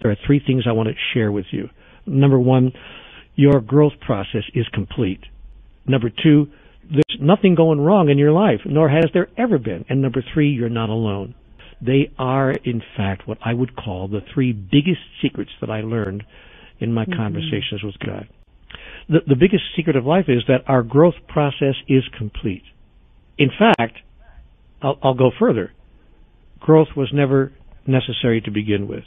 there are three things I want to share with you. Number one, your growth process is complete. Number two, there's nothing going wrong in your life, nor has there ever been. And number three, you're not alone. They are, in fact, what I would call the three biggest secrets that I learned in my conversations with God. The biggest secret of life is that our growth process is complete. In fact, I'll go further. Growth was never necessary to begin with.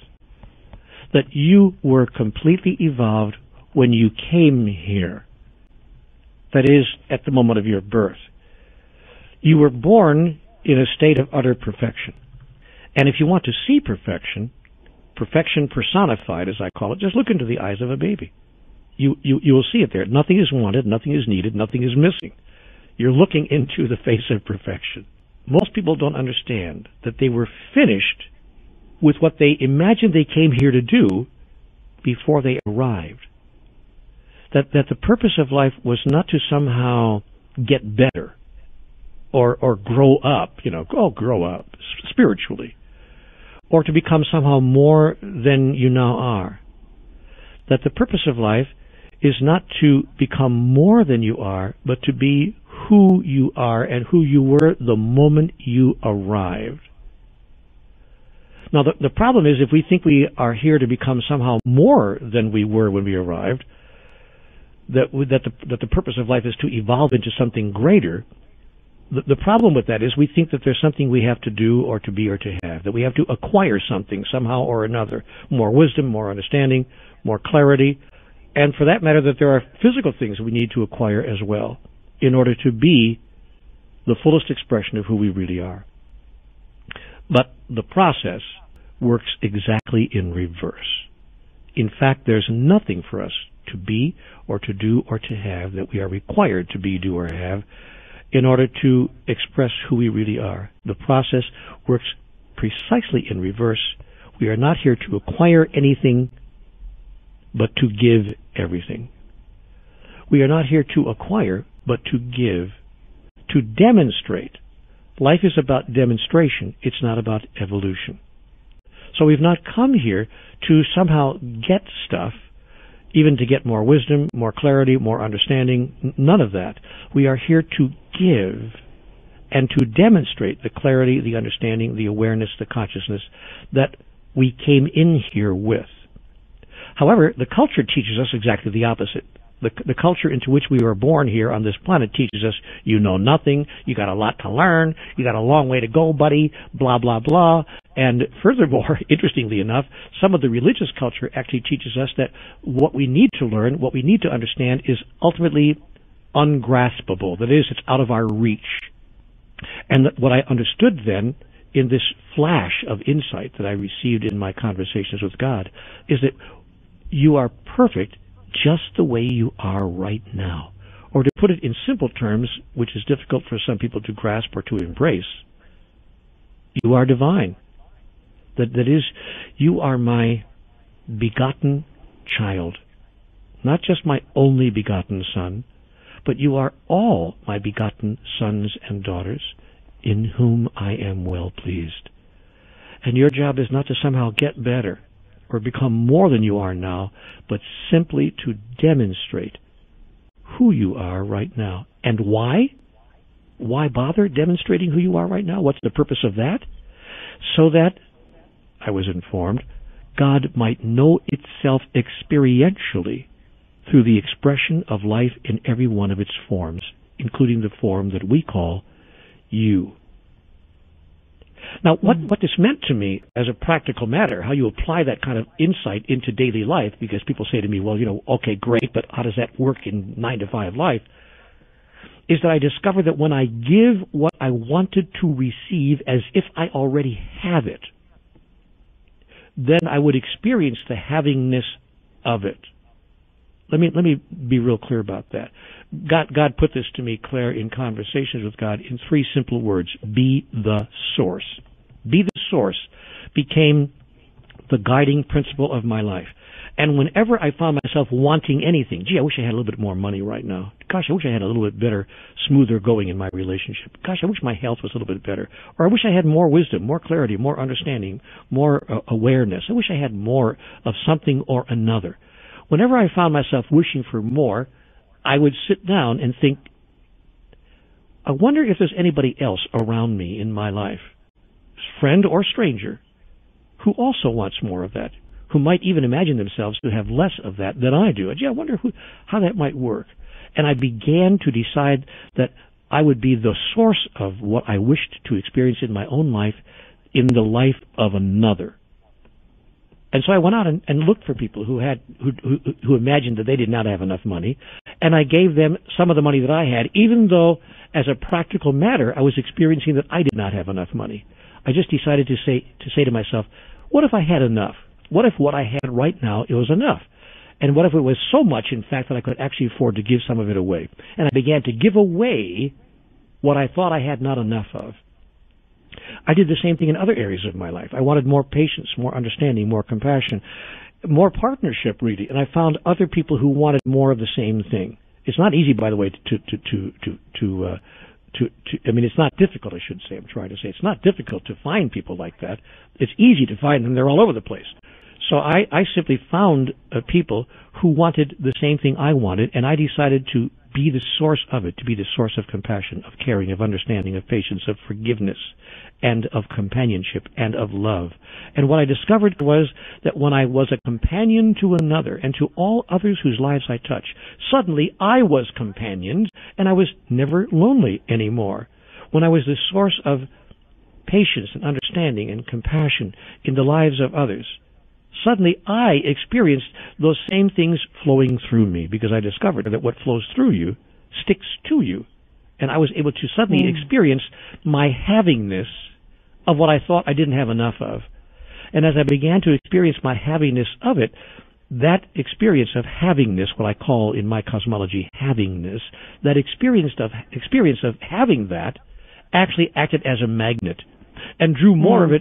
That you were completely evolved when you came here. That is, at the moment of your birth. You were born in a state of utter perfection. And if you want to see perfection, perfection personified, as I call it, just look into the eyes of a baby. You will see it there. Nothing is wanted, nothing is needed, nothing is missing. You're looking into the face of perfection. Most people don't understand that they were finished with what they imagined they came here to do before they arrived. That the purpose of life was not to somehow get better or grow up, grow up spiritually, or to become somehow more than you now are. That the purpose of life is not to become more than you are, but to be who you are and who you were the moment you arrived. Now, the problem is if we think we are here to become somehow more than we were when we arrived, that the purpose of life is to evolve into something greater. The problem with that is we think that there's something we have to do or to be or to have, that we have to acquire something somehow or another, more wisdom, more understanding, more clarity, and for that matter that there are physical things we need to acquire as well in order to be the fullest expression of who we really are. But the process works exactly in reverse. In fact, there's nothing for us to be or to do or to have that we are required to be, do, or have in order to express who we really are. The process works precisely in reverse. We are not here to acquire anything, but to give everything. We are not here to acquire, but to give, to demonstrate. Life is about demonstration. It's not about evolution. So we've not come here to somehow get stuff, even to get more wisdom, more clarity, more understanding, none of that. We are here to give and to demonstrate the clarity, the understanding, the awareness, the consciousness that we came in here with. However, the culture teaches us exactly the opposite. The culture into which we were born here on this planet teaches us, you know nothing, you got a lot to learn, you got a long way to go, buddy, blah, blah, blah. And furthermore, interestingly enough, some of the religious culture actually teaches us that what we need to learn, what we need to understand is ultimately ungraspable. That is, it's out of our reach. And what I understood then in this flash of insight that I received in my conversations with God is that you are perfect just the way you are right now. Or to put it in simple terms, which is difficult for some people to grasp or to embrace, you are divine. That is, you are my begotten child. Not just my only begotten son, but you are all my begotten sons and daughters in whom I am well pleased. And your job is not to somehow get better or become more than you are now, but simply to demonstrate who you are right now. And why? Why bother demonstrating who you are right now? What's the purpose of that? So that, I was informed, God might know itself experientially through the expression of life in every one of its forms, including the form that we call you. Now, what this meant to me as a practical matter, how you apply that kind of insight into daily life, because people say to me, well, okay, great, but how does that work in 9-to-5 life, is that I discovered that when I give what I wanted to receive as if I already have it, then I would experience the havingness of it. Let me be real clear about that. God put this to me, Claire, in conversations with God in 3 simple words. Be the source. Be the source became the guiding principle of my life. And whenever I found myself wanting anything, gee, I wish I had a little bit more money right now. Gosh, I wish I had a little bit better, smoother going in my relationship. Gosh, I wish my health was a little bit better. Or I wish I had more wisdom, more clarity, more understanding, more awareness. I wish I had more of something or another. Whenever I found myself wishing for more, I would sit down and think, I wonder if there's anybody else around me in my life, friend or stranger, who also wants more of that, who might even imagine themselves to have less of that than I do. Gee, I wonder how that might work. And I began to decide that I would be the source of what I wished to experience in my own life in the life of another. And so I went out and looked for people who imagined that they did not have enough money, and I gave them some of the money that I had, even though, as a practical matter, I was experiencing that I did not have enough money. I just decided to say to myself, what if I had enough? What if what I had right now, it was enough? And what if it was so much, in fact, that I could actually afford to give some of it away? And I began to give away what I thought I had not enough of. I did the same thing in other areas of my life. I wanted more patience, more understanding, more compassion, more partnership, really. And I found other people who wanted more of the same thing. It's not easy, by the way, I mean, it's not difficult, I should say. I'm trying to say it's not difficult to find people like that. It's easy to find them. They're all over the place. So I simply found people who wanted the same thing I wanted, and I decided to be the source of it, to be the source of compassion, of caring, of understanding, of patience, of forgiveness, and of companionship, and of love. And what I discovered was that when I was a companion to another, and to all others whose lives I touched, suddenly I was companioned, and I was never lonely anymore. When I was the source of patience and understanding and compassion in the lives of others, suddenly I experienced those same things flowing through me, because I discovered that what flows through you sticks to you. And I was able to suddenly experience my havingness of what I thought I didn't have enough of. And as I began to experience my havingness of it, that experience of havingness, what I call in my cosmology havingness, that experience of having that actually acted as a magnet and drew more of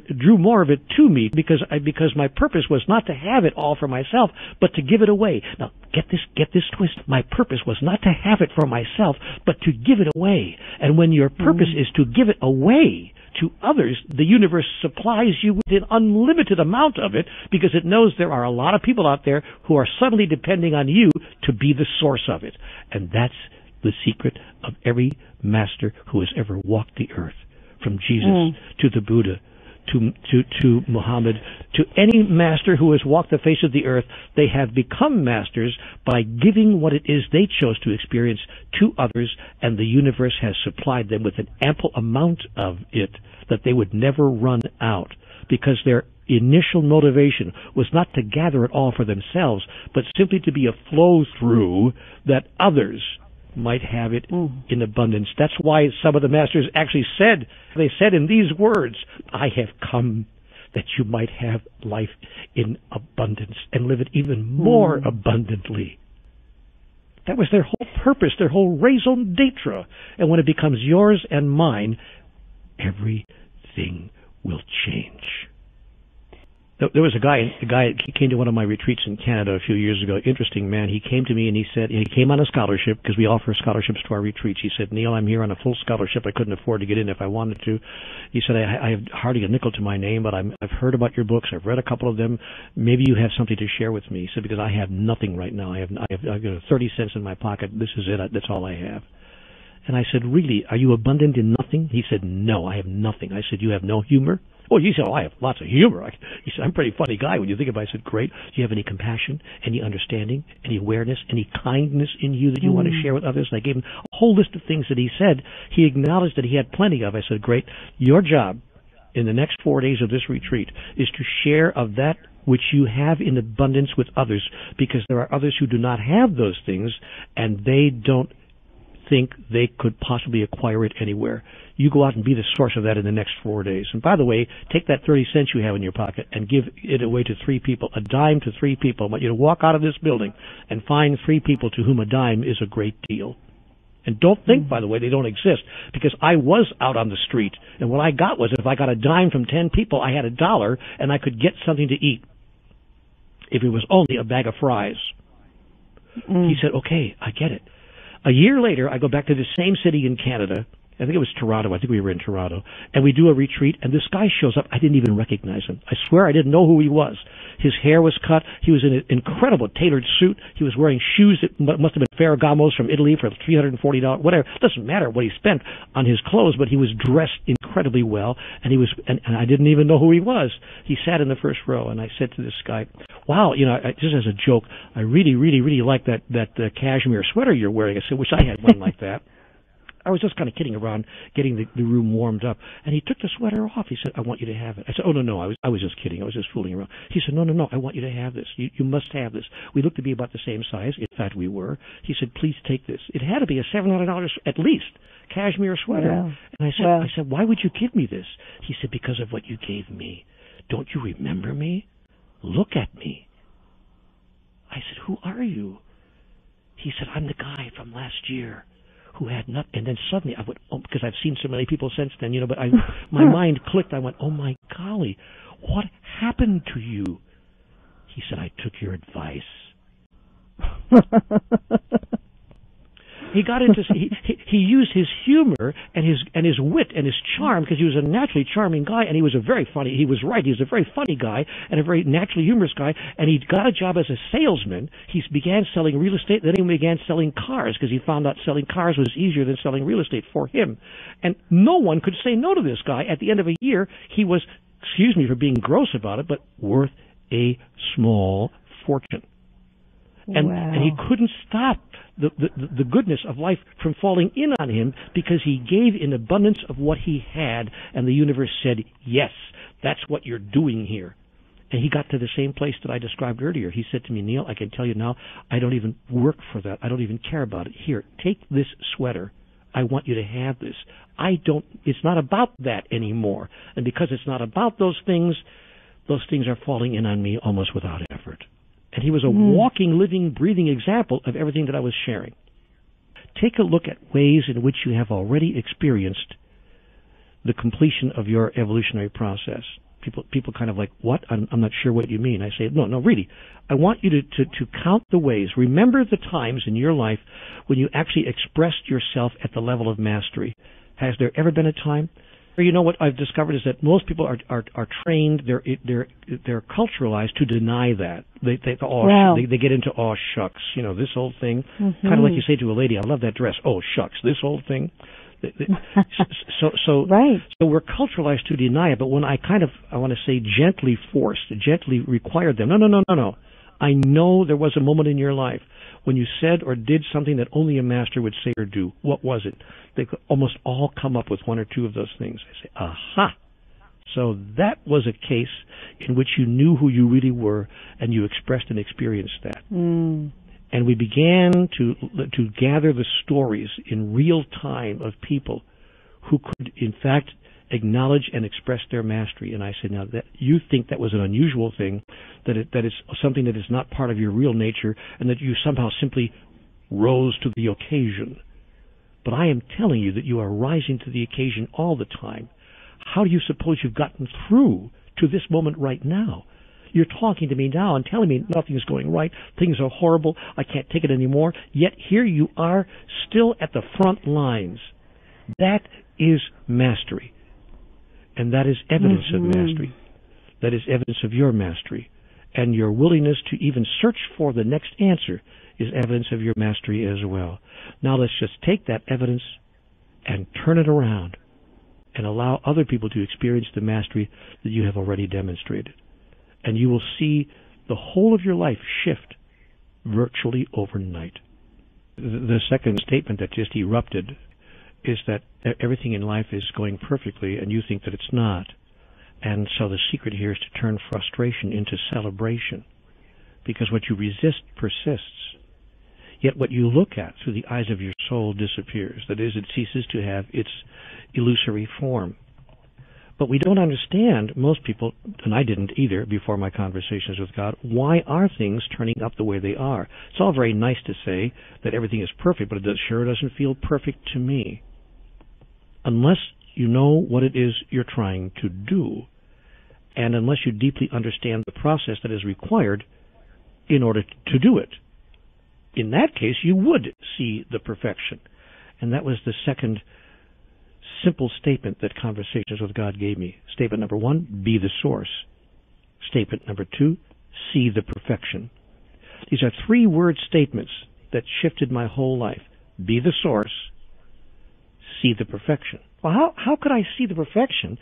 it to me, because my purpose was not to have it all for myself, but to give it away. Now, get this twist. My purpose was not to have it for myself, but to give it away. And when your purpose is to give it away to others, the universe supplies you with an unlimited amount of it, because it knows there are a lot of people out there who are suddenly depending on you to be the source of it. And that's the secret of every master who has ever walked the earth. From Jesus to the Buddha, to Muhammad, to any master who has walked the face of the earth, they have become masters by giving what it is they chose to experience to others, and the universe has supplied them with an ample amount of it that they would never run out, because their initial motivation was not to gather it all for themselves, but simply to be a flow-through that others might have it in abundance. That's why some of the masters actually said in these words, I have come that you might have life in abundance and live it even more abundantly. That was their whole purpose, their whole raison d'etre. And when it becomes yours and mine, everything will change. There was a guy, he came to one of my retreats in Canada a few years ago, interesting man. He came to me and he said, he came on a scholarship, because we offer scholarships to our retreats. He said, Neale, I'm here on a full scholarship. I couldn't afford to get in if I wanted to. He said, I have hardly a nickel to my name, but I've heard about your books. I've read a couple of them. Maybe you have something to share with me. He said, because I have nothing right now. I've got 30 cents in my pocket. This is it. That's all I have. And I said, really, are you abundant in nothing? He said, no, I have nothing. I said, you have no humor? Oh, he said, I have lots of humor. He said, I'm a pretty funny guy when you think about it. I said, great. Do you have any compassion, any understanding, any awareness, any kindness in you that you want to share with others? And I gave him a whole list of things that he said. He acknowledged that he had plenty of. I said, great. Your job in the next 4 days of this retreat is to share of that which you have in abundance with others, because there are others who do not have those things, and they don't think they could possibly acquire it anywhere. You go out and be the source of that in the next 4 days. And by the way, take that 30 cents you have in your pocket and give it away to 3 people, a dime to 3 people. I want you to walk out of this building and find 3 people to whom a dime is a great deal. And don't think, by the way, they don't exist, because I was out on the street, and what I got was, if I got a dime from 10 people, I had $1, and I could get something to eat. if it was only a bag of fries. He said, okay, I get it. A year later, I go back to the same city in Canada. I think it was Toronto. I think we were in Toronto. And we do a retreat, and this guy shows up. I didn't even recognize him. I swear I didn't know who he was. His hair was cut. He was in an incredible tailored suit. He was wearing shoes that must have been Ferragamos from Italy for $340. Whatever. It doesn't matter what he spent on his clothes, but he was dressed incredibly well, and and I didn't even know who he was. He sat in the first row, and I said to this guy, wow, just as a joke, I really, really, really like that cashmere sweater you're wearing. I said, wish I had one like that. I was just kind of kidding around, getting the room warmed up. And he took the sweater off. He said, I want you to have it. I said, oh, no, I was just kidding. I was just fooling around. He said, no, I want you to have this. You must have this. We look to be about the same size. In fact, we were. He said, please take this. It had to be a $700 at least cashmere sweater. Wow. And I said, why would you give me this? He said, because of what you gave me. Don't you remember me? Look at me. I said, who are you? He said, I'm the guy from last year who had nothing. And then suddenly I went, because I've seen so many people since then, but my mind clicked. I went, oh my golly, what happened to you? He said, I took your advice. He got into he used his humor and his wit and his charm, because he was a naturally charming guy, and he was a very funny guy and a very naturally humorous guy, and he got a job as a salesman. He began selling real estate, then he began selling cars, because he found out selling cars was easier than selling real estate for him. And no one could say no to this guy. At the end of a year, he was, excuse me for being gross about it, but worth a small fortune. And he couldn't stop the goodness of life from falling in on him, because he gave in abundance of what he had, and the universe said, yes, that's what you're doing here. And he got to the same place that I described earlier. He said to me, Neale, I can tell you now, I don't even work for that. I don't even care about it. Here, take this sweater. I want you to have this. It's not about that anymore. And because it's not about those things are falling in on me almost without effort. And he was a walking, living, breathing example of everything that I was sharing. Take a look at ways in which you have already experienced the completion of your evolutionary process. People kind of like, what? I'm not sure what you mean. I say, no, really. I want you to count the ways. Remember the times in your life when you actually expressed yourself at the level of mastery. Has there ever been a time? You know what I've discovered is that most people are trained, they're culturalized to deny that. They get into shucks, this whole thing. Kind of like you say to a lady, I love that dress. Oh shucks, this whole thing. So we're culturalized to deny it. But when I want to say gently required them. No. I know there was a moment in your life when you said or did something that only a master would say or do. What was it? They could almost all come up with one or two of those things. I say, aha. So that was a case in which you knew who you really were, and you expressed and experienced that. And we began to gather the stories in real time of people who could, in fact, acknowledge and express their mastery. And I said, now that you think that was an unusual thing, that it's something that is not part of your real nature, and that you somehow simply rose to the occasion. But I am telling you that you are rising to the occasion all the time. How do you suppose you've gotten through to this moment right now? You're talking to me now and telling me nothing's going right, things are horrible, I can't take it anymore, yet here you are still at the front lines. That is mastery. And that is evidence of mastery. That is evidence of your mastery. And your willingness to even search for the next answer is evidence of your mastery as well. Now let's just take that evidence and turn it around and allow other people to experience the mastery that you have already demonstrated. And you will see the whole of your life shift virtually overnight. The second statement that just erupted is that everything in life is going perfectly and you think that it's not. And so the secret here is to turn frustration into celebration, because what you resist persists. Yet what you look at through the eyes of your soul disappears. That is, it ceases to have its illusory form. But we don't understand, most people, and I didn't either before my conversations with God, why are things turning up the way they are? It's all very nice to say that everything is perfect, but it sure doesn't feel perfect to me. Unless you know what it is you're trying to do, and unless you deeply understand the process that is required, in order to do it. In that case, you would see the perfection. And that was the second simple statement that Conversations with God gave me. Statement number 1, be the source. Statement number 2, see the perfection. These are 3-word statements that shifted my whole life. Be the source, see the perfection. Well, how could I see the perfection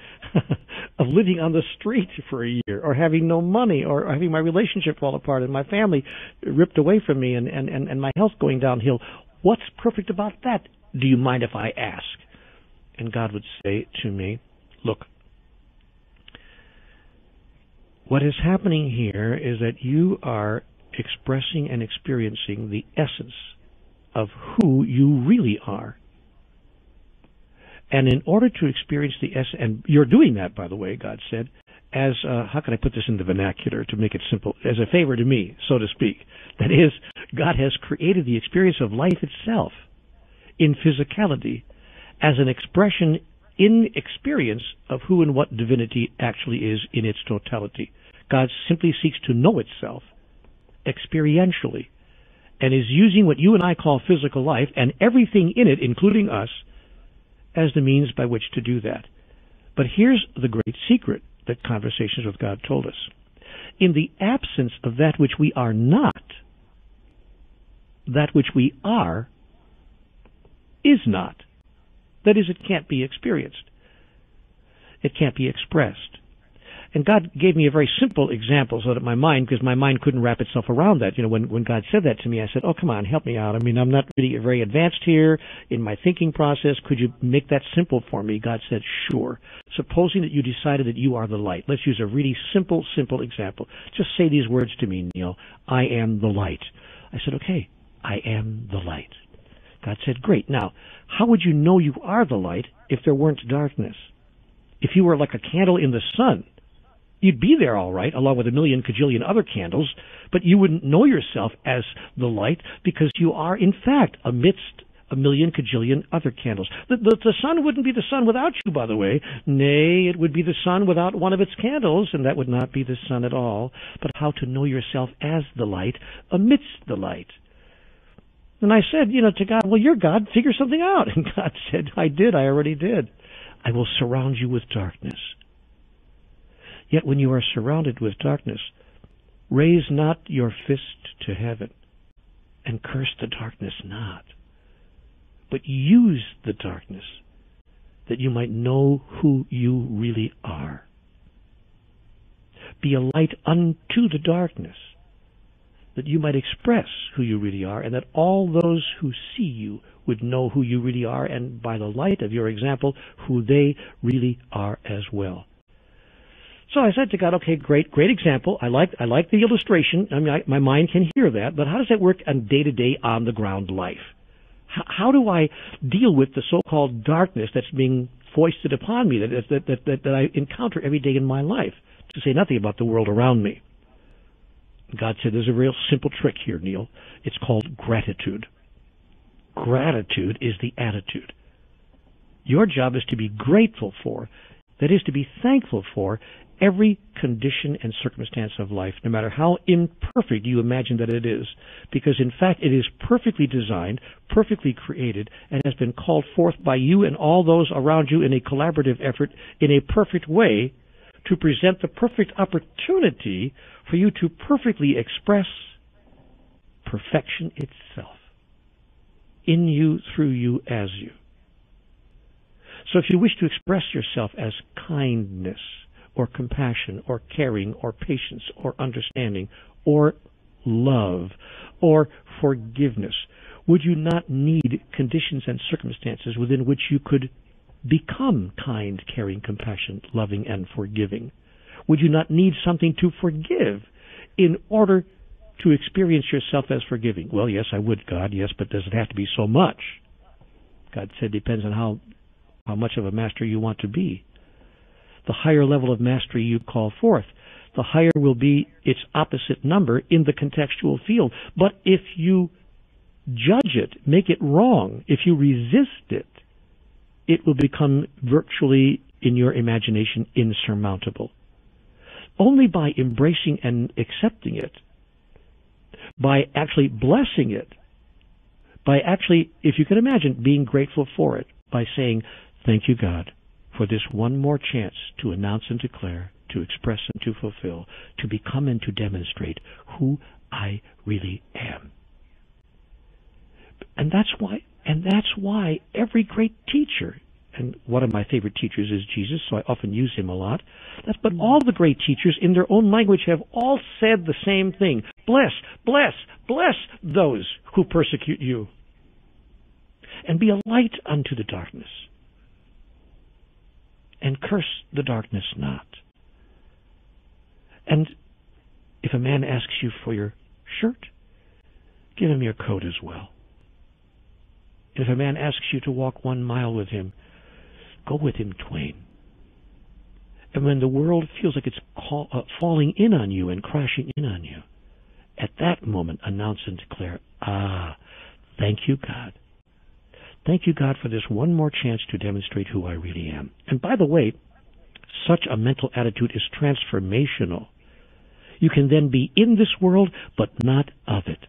of living on the street for a year, or having no money, or having my relationship fall apart and my family ripped away from me and my health going downhill? What's perfect about that? Do you mind if I ask? And God would say to me, look, what is happening here is that you are expressing and experiencing the essence of who you really are. And in order to experience the essence, and you're doing that, by the way, God said, as, how can I put this in the vernacular to make it simple, as a favor to me, so to speak. That is, God has created the experience of life itself in physicality as an expression in experience of who and what divinity actually is in its totality. God simply seeks to know itself experientially and is using what you and I call physical life and everything in it, including us, as the means by which to do that. But here's the great secret that Conversations with God told us. In the absence of that which we are not, that which we are is not. That is, it can't be experienced. It can't be expressed. And God gave me a very simple example so that my mind, because my mind couldn't wrap itself around that. You know, when God said that to me, I said, oh, come on, help me out. I mean, I'm not really very advanced here in my thinking process. Could you make that simple for me? God said, sure. Supposing that you decided that you are the light. Let's use a really simple example. Just say these words to me, Neale. I am the light. I said, okay, I am the light. God said, great. Now, how would you know you are the light if there weren't darkness? If you were like a candle in the sun, you'd be there all right, along with a million cajillion other candles, but you wouldn't know yourself as the light because you are, in fact, amidst a million cajillion other candles. The sun wouldn't be the sun without you, by the way. Nay, it would be the sun without one of its candles, and that would not be the sun at all. But how to know yourself as the light amidst the light. And I said, to God, well, you're God, figure something out. And God said, I already did. I will surround you with darkness. Yet when you are surrounded with darkness, raise not your fist to heaven and curse the darkness not, but use the darkness that you might know who you really are. Be a light unto the darkness, that you might express who you really are, and that all those who see you would know who you really are, and by the light of your example, who they really are as well. So I said to God, okay, great example. I like the illustration. I mean, my mind can hear that, but how does that work on day-to-day, on-the-ground life? How do I deal with the so-called darkness that's being foisted upon me, that I encounter every day in my life, to say nothing about the world around me? God said, there's a real simple trick here, Neale. It's called gratitude. Gratitude is the attitude. Your job is to be grateful for, that is, to be thankful for, every condition and circumstance of life, no matter how imperfect you imagine that it is, because in fact it is perfectly designed, perfectly created, and has been called forth by you and all those around you in a collaborative effort in a perfect way to present the perfect opportunity for you to perfectly express perfection itself in you, through you, as you. So if you wish to express yourself as kindness, or compassion, or caring, or patience, or understanding, or love, or forgiveness, would you not need conditions and circumstances within which you could become kind, caring, compassionate, loving, and forgiving? Would you not need something to forgive in order to experience yourself as forgiving? Well, yes, I would, God, yes, but does it have to be so much? God said, depends on how much of a master you want to be. The higher level of mastery you call forth, the higher will be its opposite number in the contextual field. But if you judge it, make it wrong, if you resist it, it will become virtually, in your imagination, insurmountable. Only by embracing and accepting it by actually blessing it, by actually, if you can imagine, being grateful for it, by saying, thank you, God, for this one more chance to announce and declare, to express and to fulfill, to become and to demonstrate who I really am. And that's why every great teacher, and one of my favorite teachers is Jesus, so I often use him a lot, but all the great teachers in their own language have all said the same thing. Bless, bless, bless those who persecute you, and be a light unto the darkness, and curse the darkness not. And if a man asks you for your shirt, give him your coat as well. If a man asks you to walk 1 mile with him, go with him twain. And when the world feels like it's falling in on you and crashing in on you, at that moment announce and declare, thank you, God. Thank you, God, for this one more chance to demonstrate who I really am. And by the way, such a mental attitude is transformational. You can then be in this world, but not of it.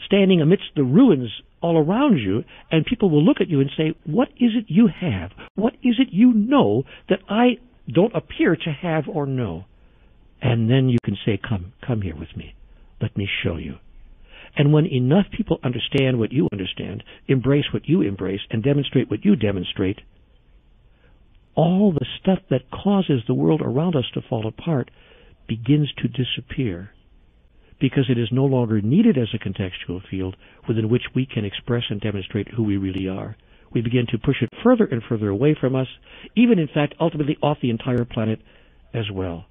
Standing amidst the ruins all around you, and people will look at you and say, what is it you have? What is it you know that I don't appear to have or know? And then you can say, come here with me. Let me show you. And when enough people understand what you understand, embrace what you embrace, and demonstrate what you demonstrate, all the stuff that causes the world around us to fall apart begins to disappear, because it is no longer needed as a contextual field within which we can express and demonstrate who we really are. We begin to push it further and further away from us, even in fact ultimately off the entire planet as well.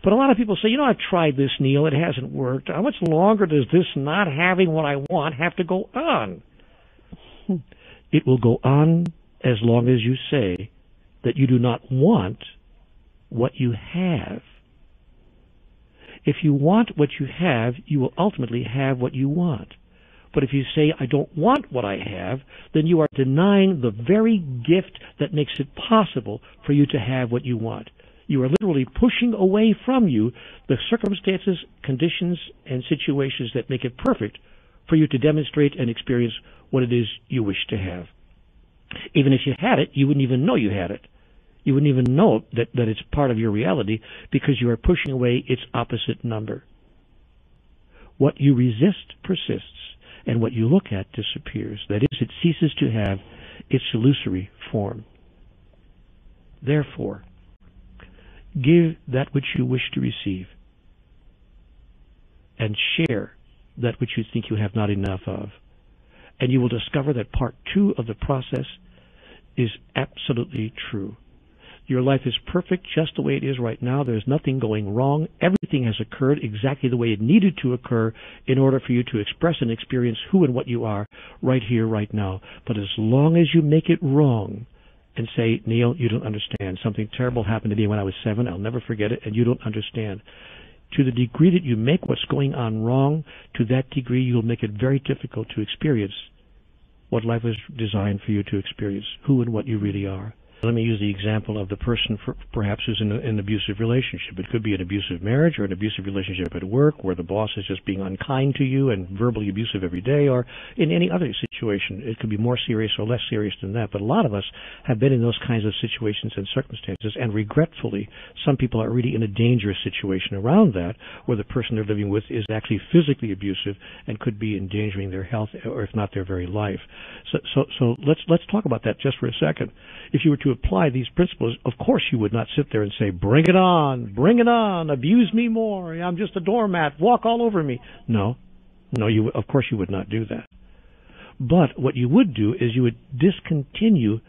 But a lot of people say, I've tried this, Neale, it hasn't worked. How much longer does this not having what I want have to go on? It will go on as long as you say that you do not want what you have. If you want what you have, you will ultimately have what you want. But if you say, I don't want what I have, then you are denying the very gift that makes it possible for you to have what you want. You are literally pushing away from you the circumstances, conditions, and situations that make it perfect for you to demonstrate and experience what it is you wish to have. Even if you had it, you wouldn't even know you had it. You wouldn't even know that it's part of your reality, because you are pushing away its opposite number. What you resist persists, and what you look at disappears. That is, it ceases to have its illusory form. Therefore, give that which you wish to receive, and share that which you think you have not enough of. And you will discover that part 2 of the process is absolutely true. Your life is perfect just the way it is right now. There's nothing going wrong. Everything has occurred exactly the way it needed to occur in order for you to express and experience who and what you are right here, right now. But as long as you make it wrong and say, Neale, you don't understand. Something terrible happened to me when I was 7. I'll never forget it, and you don't understand. To the degree that you make what's going on wrong, to that degree you'll make it very difficult to experience what life was designed for you to experience, who and what you really are. Let me use the example of the person perhaps who's in an abusive relationship. It could be an abusive marriage or an abusive relationship at work where the boss is just being unkind to you and verbally abusive every day, or in any other situation. It could be more serious or less serious than that. But a lot of us have been in those kinds of situations and circumstances, and regretfully, some people are really in a dangerous situation around that, where the person they're living with is actually physically abusive and could be endangering their health, or if not their very life. So let's talk about that just for a second. If you were to apply these principles, of course you would not sit there and say, bring it on, abuse me more, I'm just a doormat, walk all over me. No, of course you would not do that. But what you would do is you would discontinue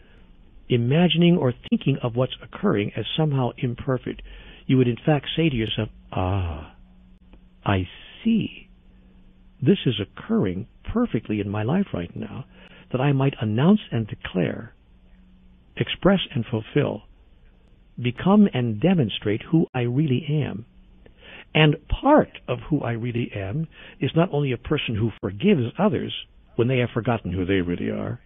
imagining or thinking of what's occurring as somehow imperfect. You would in fact say to yourself, I see. This is occurring perfectly in my life right now, that I might announce and declare, express and fulfill, become and demonstrate who I really am. And part of who I really am is not only a person who forgives others when they have forgotten who they really are,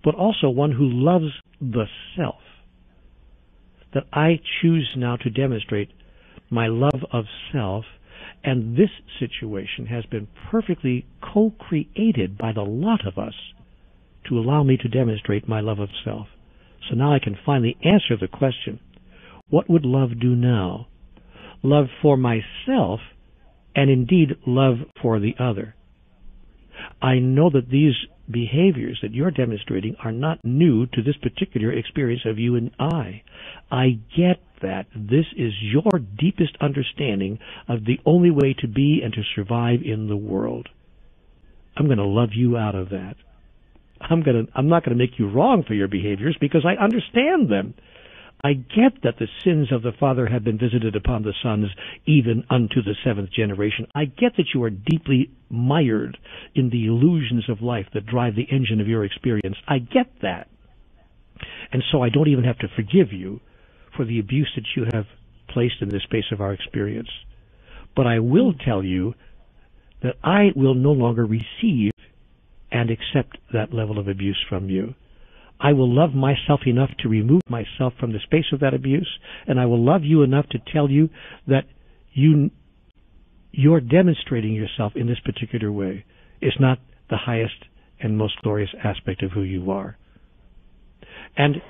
but also one who loves the self. That I choose now to demonstrate my love of self And this situation has been perfectly co-created by the lot of us to allow me to demonstrate my love of self. So now I can finally answer the question, what would love do now? Love for myself, and indeed love for the other. I know that these behaviors that you're demonstrating are not new to this particular experience of you and I. I get that. This is your deepest understanding of the only way to be and to survive in the world. I'm going to love you out of that. I'm not going to make you wrong for your behaviors because I understand them. I get that the sins of the father have been visited upon the sons, even unto the seventh generation. I get that you are deeply mired in the illusions of life that drive the engine of your experience. I get that. And so I don't even have to forgive you for the abuse that you have placed in the space of our experience. But I will tell you that I will no longer receive and accept that level of abuse from you. I will love myself enough to remove myself from the space of that abuse, and I will love you enough to tell you that you're demonstrating yourself in this particular way is not the highest and most glorious aspect of who you are. And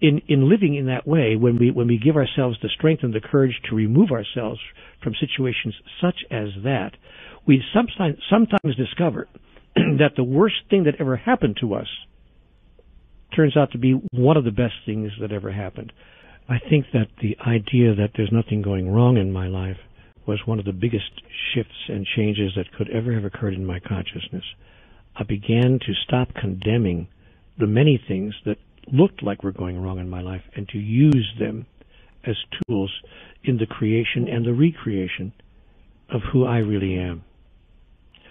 in living in that way, when we give ourselves the strength and the courage to remove ourselves from situations such as that, we sometimes discover that the worst thing that ever happened to us turns out to be one of the best things that ever happened. I think that the idea that there's nothing going wrong in my life was one of the biggest shifts and changes that could ever have occurred in my consciousness. I began to stop condemning the many things that looked like were going wrong in my life and to use them as tools in the creation and the recreation of who I really am.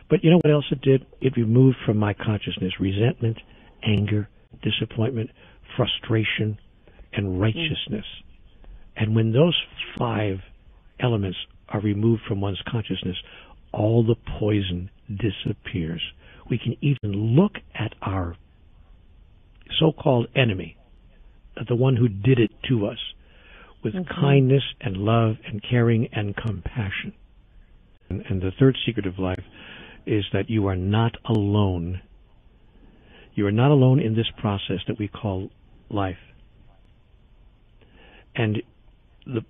But you know what else it did? It removed from my consciousness resentment, anger, disappointment, frustration, and righteousness. And when those 5 elements are removed from one's consciousness, all the poison disappears. We can even look at our so-called enemy, at the one who did it to us, with kindness and love and caring and compassion. And the third secret of life is that you are not alone. You are not alone in this process that we call life. And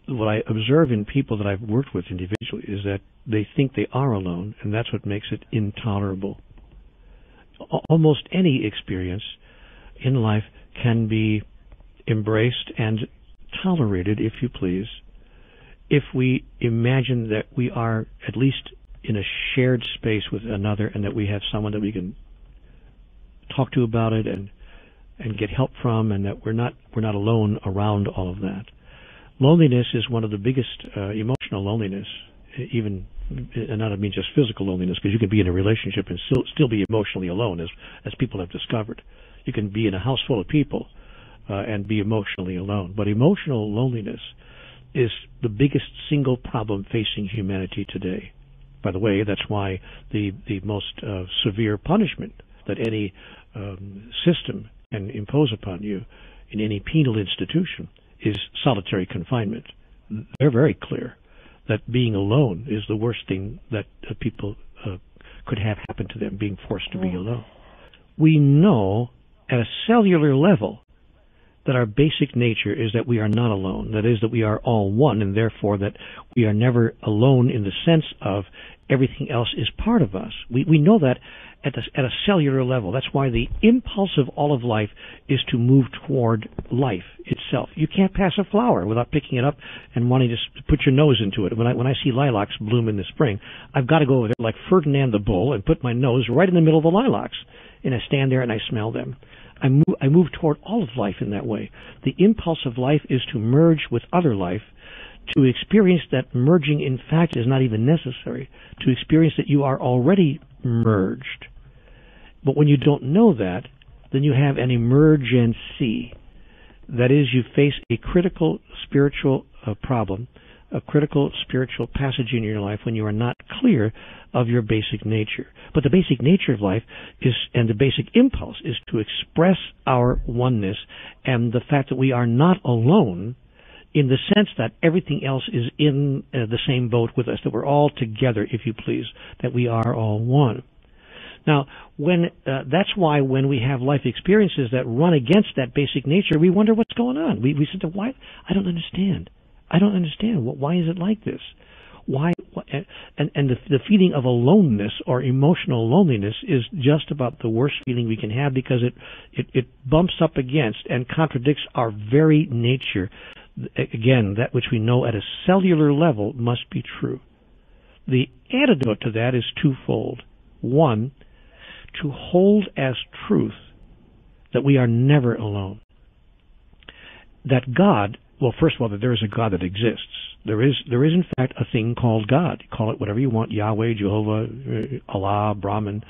what I observe in people that I've worked with individually is that they think they are alone, and that's what makes it intolerable. Almost any experience in life can be embraced and tolerated, if you please, if we imagine that we are at least in a shared space with another and that we have someone that we can talk to about it and get help from, and that we're not alone around all of that. Loneliness is one of the biggest emotional loneliness, even, and I don't mean just physical loneliness, because you can be in a relationship and still be emotionally alone, as people have discovered. You can be in a house full of people and be emotionally alone. But emotional loneliness is the biggest single problem facing humanity today. By the way, that's why the most severe punishment that any system can impose upon you in any penal institution is solitary confinement. They're very clear that being alone is the worst thing that people could have happen to them, being forced to be alone. We know at a cellular level that our basic nature is that we are not alone. That is, that we are all one, and therefore that we are never alone in the sense of everything else is part of us. We know that at a cellular level. That's why the impulse of all of life is to move toward life itself. You can't pass a flower without picking it up and wanting to put your nose into it. When I see lilacs bloom in the spring, I've got to go over there like Ferdinand the Bull and put my nose right in the middle of the lilacs, and I stand there and I smell them. I move toward all of life in that way. The impulse of life is to merge with other life, to experience that merging, in fact, is not even necessary, to experience that you are already merged. But when you don't know that, then you have an emergency. That is, you face a critical spiritual problem, a critical spiritual passage in your life when you are not clear of your basic nature. But the basic nature of life is, and the basic impulse is to express our oneness, and the fact that we are not alone in the sense that everything else is in the same boat with us, that we're all together, if you please, that we are all one. Now, that's why when we have life experiences that run against that basic nature, we wonder what's going on. We say, why? I don't understand. Why is it like this? Why? And the feeling of aloneness or emotional loneliness is just about the worst feeling we can have, because it bumps up against and contradicts our very nature. Again, that which we know at a cellular level must be true. The antidote to that is twofold. One, to hold as truth that we are never alone. That God, well, first of all, that there is a God that exists. There is in fact a thing called God. Call it whatever you want, Yahweh, Jehovah, Allah, Brahman,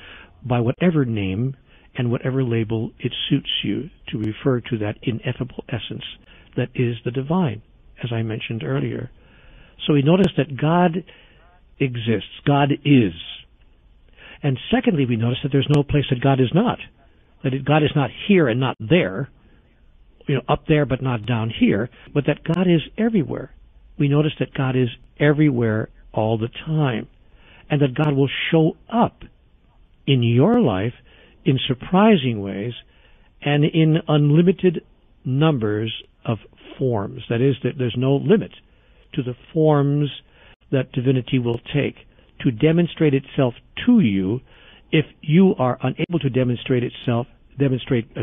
by whatever name and whatever label it suits you to refer to that ineffable essence that is the divine, as I mentioned earlier. So we notice that God exists. God is. And secondly, we notice that there's no place that God is not. That God is not here and not there, up there but not down here, but that God is everywhere. We notice that God is everywhere all the time, and that God will show up in your life in surprising ways and in unlimited numbers of forms. That is, that there's no limit to the forms that divinity will take to demonstrate itself to you if you are unable to demonstrate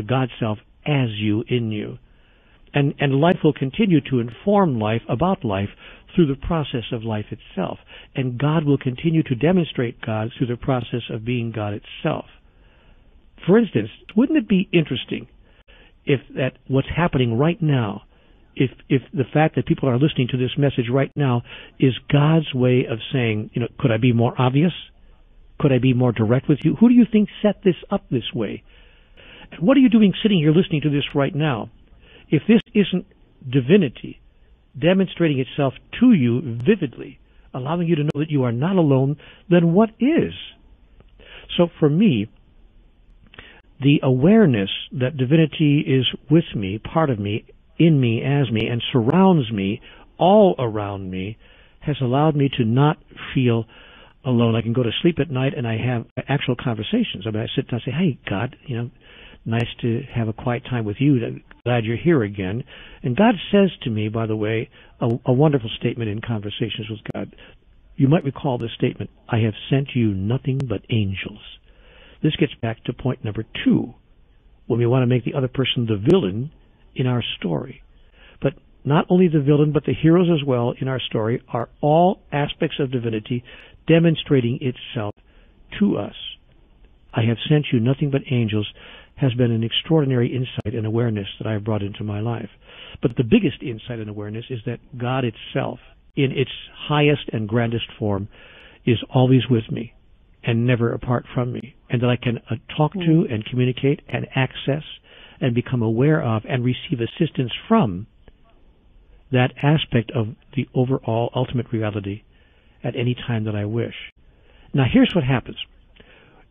God's self as you, in you. And life will continue to inform life about life through the process of life itself. And God will continue to demonstrate God through the process of being God itself. For instance, wouldn't it be interesting if that what's happening right now, if the fact that people are listening to this message right now is God's way of saying, could I be more obvious? Could I be more direct with you? Who do you think set this up this way? And what are you doing sitting here listening to this right now? If this isn't divinity demonstrating itself to you vividly, allowing you to know that you are not alone, then what is? So for me, the awareness that divinity is with me, part of me, in me, as me, and surrounds me, all around me, has allowed me to not feel alone. I can go to sleep at night and I have actual conversations. I sit down and say, hey, God, nice to have a quiet time with you. Glad you're here again. And God says to me, by the way, a wonderful statement in Conversations with God. You might recall this statement, I have sent you nothing but angels. This gets back to point number 2, when we want to make the other person the villain in our story. But not only the villain, but the heroes as well in our story are all aspects of divinity demonstrating itself to us. I have sent you nothing but angels has been an extraordinary insight and awareness that I have brought into my life. But the biggest insight and awareness is that God itself, in its highest and grandest form, is always with me and never apart from me, and that I can talk to and communicate and access and become aware of and receive assistance from that aspect of the overall ultimate reality at any time that I wish. Now here's what happens.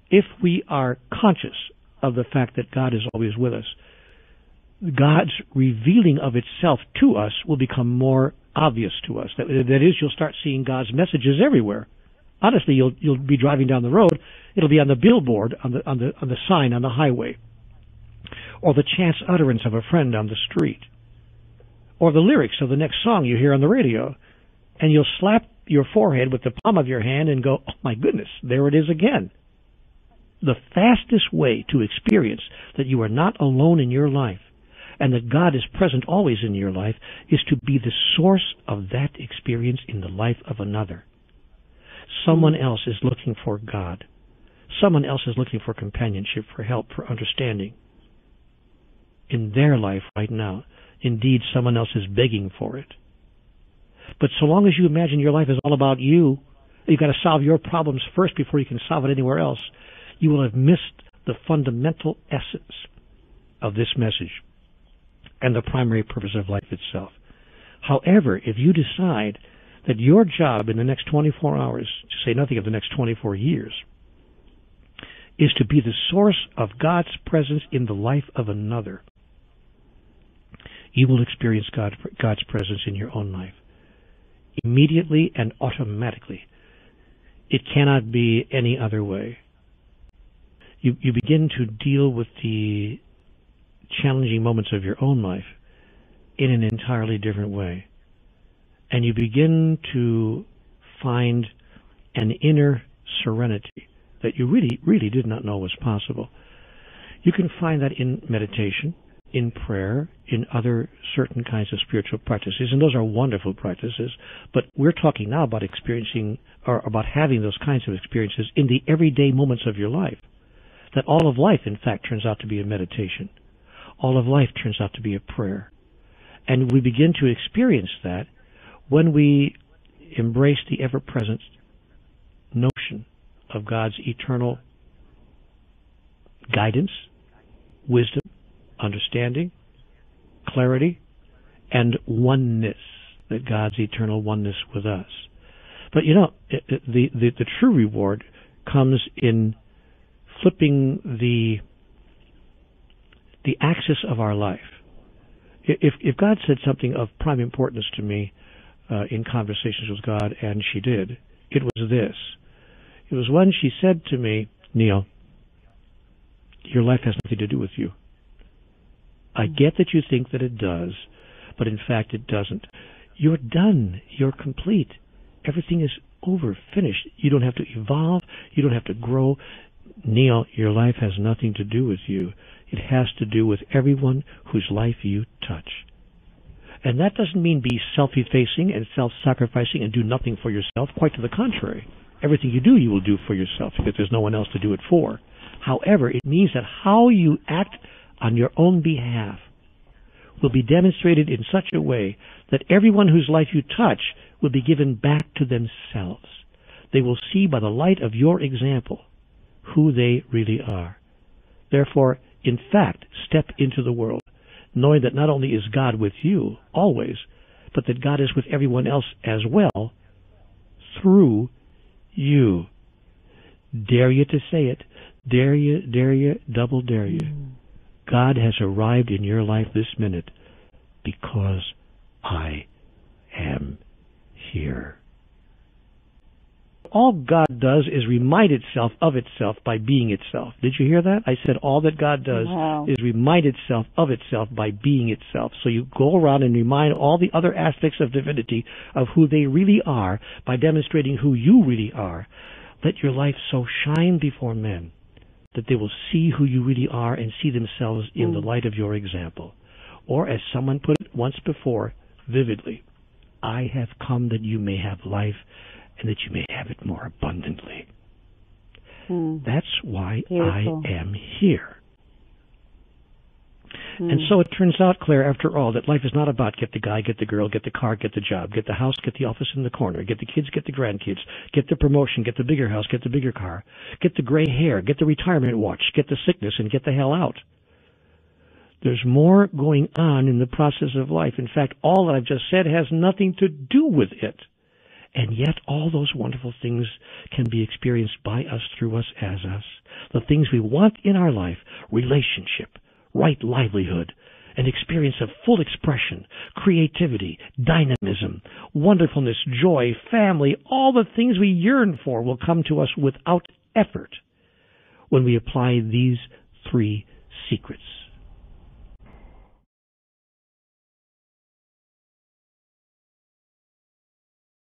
If we are conscious of the fact that God is always with us, God's revealing of itself to us will become more obvious to us. That is, you'll start seeing God's messages everywhere. Honestly, you'll be driving down the road, it'll be on the billboard, on the sign on the highway, or the chance utterance of a friend on the street, or the lyrics of the next song you hear on the radio, and you'll slap your forehead with the palm of your hand and go, oh my goodness, there it is again. The fastest way to experience that you are not alone in your life and that God is present always in your life is to be the source of that experience in the life of another. Someone else is looking for God. Someone else is looking for companionship, for help, for understanding in their life right now. Indeed, someone else is begging for it. But so long as you imagine your life is all about you, you've got to solve your problems first before you can solve it anywhere else, you will have missed the fundamental essence of this message and the primary purpose of life itself. However, if you decide that your job in the next 24 hours, to say nothing of the next 24 years, is to be the source of God's presence in the life of another, you will experience God's presence in your own life. Immediately and automatically. It cannot be any other way. You begin to deal with the challenging moments of your own life in an entirely different way. And you begin to find an inner serenity that you really did not know was possible. You can find that in meditation, in prayer, in other certain kinds of spiritual practices, and those are wonderful practices, but we're talking now about experiencing, or about having those kinds of experiences in the everyday moments of your life. That all of life, in fact, turns out to be a meditation. All of life turns out to be a prayer. And we begin to experience that when we embrace the ever-present notion of God's eternal guidance, wisdom, understanding, clarity, and oneness, that God's eternal oneness with us. But the true reward comes in flipping the axis of our life. If God said something of prime importance to me in conversations with God, and she did, it was this. It was when she said to me, Neale, your life has nothing to do with you. I get that you think that it does, but in fact it doesn't. You're done. You're complete. Everything is over, finished. You don't have to evolve. You don't have to grow. Neale, your life has nothing to do with you. It has to do with everyone whose life you touch. And that doesn't mean be self-effacing and self-sacrificing and do nothing for yourself. Quite to the contrary. Everything you do, you will do for yourself because there's no one else to do it for. However, it means that how you act on your own behalf will be demonstrated in such a way that everyone whose life you touch will be given back to themselves. They will see by the light of your example who they really are. Therefore, in fact, step into the world, knowing that not only is God with you, always, but that God is with everyone else as well, through you. Dare you to say it. Dare you, double dare you. God has arrived in your life this minute because I am here. All God does is remind itself of itself by being itself. Did you hear that? I said all that God does is remind itself of itself by being itself. So you go around and remind all the other aspects of divinity of who they really are by demonstrating who you really are. Let your life so shine before men that they will see who you really are and see themselves in the light of your example. Or as someone put it once before, vividly, I have come that you may have life and that you may have it more abundantly. That's why Beautiful. I am here. And so it turns out, Claire, after all, that life is not about get the guy, get the girl, get the car, get the job, get the house, get the office in the corner, get the kids, get the grandkids, get the promotion, get the bigger house, get the bigger car, get the gray hair, get the retirement watch, get the sickness, and get the hell out. There's more going on in the process of life. In fact, all that I've just said has nothing to do with it. And yet all those wonderful things can be experienced by us, through us, as us. The things we want in our life, relationship, right livelihood, an experience of full expression, creativity, dynamism, wonderfulness, joy, family, all the things we yearn for will come to us without effort when we apply these three secrets.